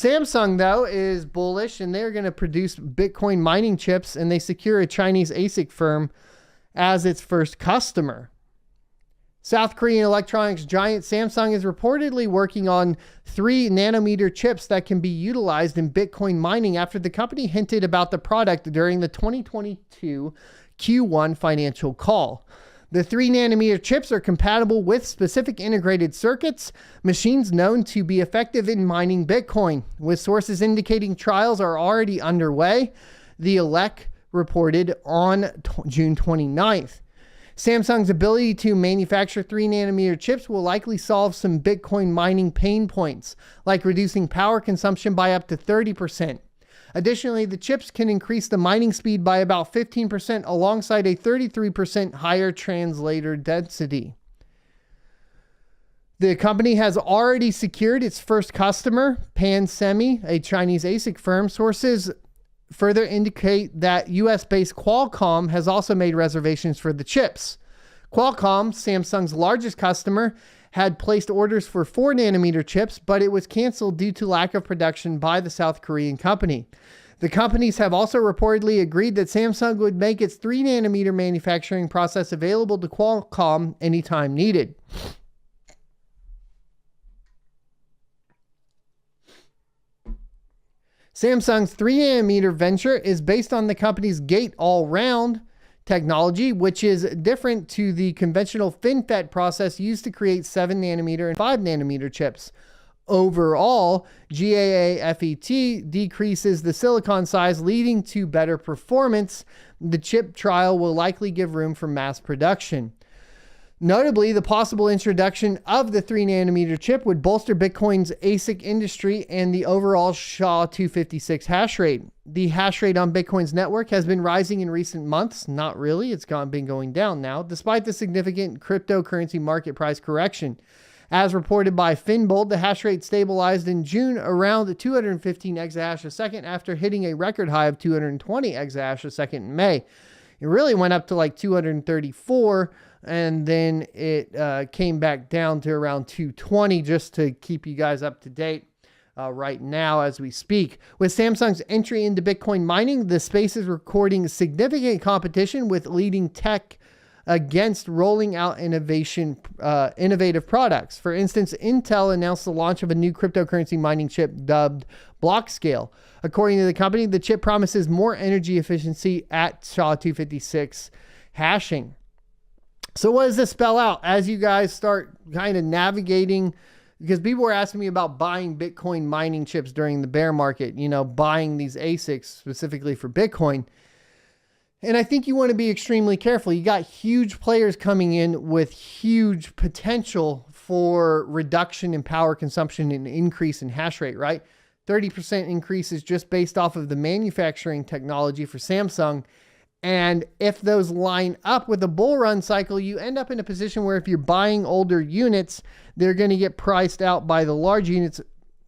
Samsung, though, is bullish, and they're going to produce Bitcoin mining chips, and they secure a Chinese ASIC firm as its first customer. South Korean electronics giant Samsung is reportedly working on 3 nanometer chips that can be utilized in Bitcoin mining after the company hinted about the product during the 2022 Q1 financial call. The 3 nanometer chips are compatible with specific integrated circuits, machines known to be effective in mining Bitcoin, with sources indicating trials are already underway, the ELEC reported on June 29th. Samsung's ability to manufacture 3 nanometer chips will likely solve some Bitcoin mining pain points, like reducing power consumption by up to 30%. Additionally, the chips can increase the mining speed by about 15% alongside a 33% higher translator density. The company has already secured its first customer, PanSemi, a Chinese ASIC firm. Sources further indicate that US-based Qualcomm has also made reservations for the chips. Qualcomm, Samsung's largest customer, had placed orders for 4 nanometer chips, but it was canceled due to lack of production by the South Korean company. The companies have also reportedly agreed that Samsung would make its 3 nanometer manufacturing process available to Qualcomm anytime needed. Samsung's 3 nanometer venture is based on the company's gate-all-round technology, which is different to the conventional FinFET process used to create 7 nanometer and 5 nanometer chips. Overall, GAA-FET decreases the silicon size, leading to better performance. The chip trial will likely give room for mass production. Notably, the possible introduction of the 3 nanometer chip would bolster Bitcoin's ASIC industry and the overall SHA-256 hash rate. The hash rate on Bitcoin's network has been rising in recent months. Not really, it's been going down now, despite the significant cryptocurrency market price correction. As reported by Finbold, the hash rate stabilized in June around 215 exahash a second after hitting a record high of 220 exahash a second in May. It really went up to like 234, and then it came back down to around 220, just to keep you guys up to date right now as we speak. With Samsung's entry into Bitcoin mining, the space is recording significant competition with leading tech against rolling out innovative products. For instance, Intel announced the launch of a new cryptocurrency mining chip dubbed Blockscale. According to the company, the chip promises more energy efficiency at SHA-256 hashing. So what does this spell out as you guys start kind of navigating? Because people were asking me about buying Bitcoin mining chips during the bear market, buying these ASICs specifically for Bitcoin. And I think you want to be extremely careful. You got huge players coming in with huge potential for reduction in power consumption and increase in hash rate, right? 30% increase is just based off of the manufacturing technology for Samsung. And if those line up with a bull run cycle, you end up in a position where if you're buying older units, they're going to get priced out by the large units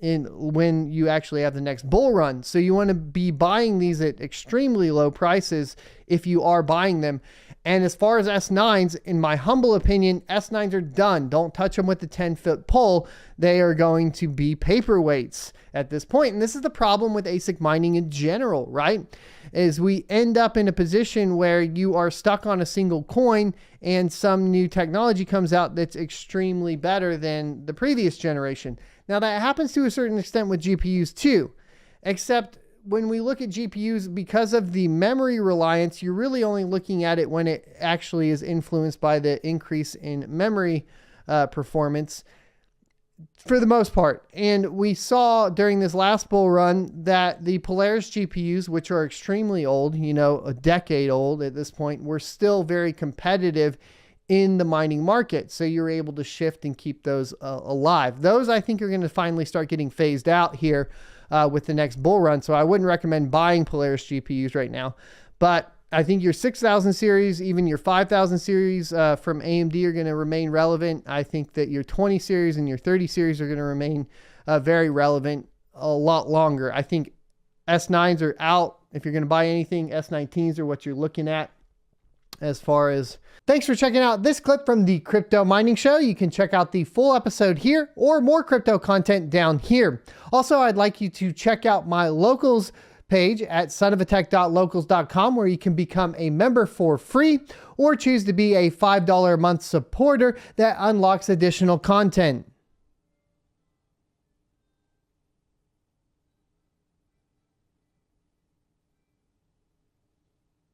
when you actually have the next bull run. So you want to be buying these at extremely low prices if you are buying them. And as far as S9s, in my humble opinion, S9s are done. Don't touch them with the 10-foot pole. They are going to be paperweights at this point. And this is the problem with ASIC mining in general, right? Is we end up in a position where you are stuck on a single coin and some new technology comes out that's extremely better than the previous generation. Now that happens to a certain extent with GPUs too, except when we look at GPUs, because of the memory reliance, you're really only looking at it when it actually is influenced by the increase in memory performance for the most part. And we saw during this last bull run that the Polaris GPUs, which are extremely old, a decade old at this point, were still very competitive in the mining market. So you're able to shift and keep those alive. Those I think are going to finally start getting phased out here with the next bull run. So I wouldn't recommend buying Polaris GPUs right now, but I think your 6000 series, even your 5000 series from AMD are going to remain relevant. I think that your 20 series and your 30 series are going to remain very relevant a lot longer. I think S9s are out. If you're going to buy anything, S19s are what you're looking at. as far as... Thanks for checking out this clip from the Crypto Mining Show. You can check out the full episode here or more crypto content down here. Also, I'd like you to check out my locals page at sonofatech.locals.com, where you can become a member for free or choose to be a $5 a month supporter that unlocks additional content.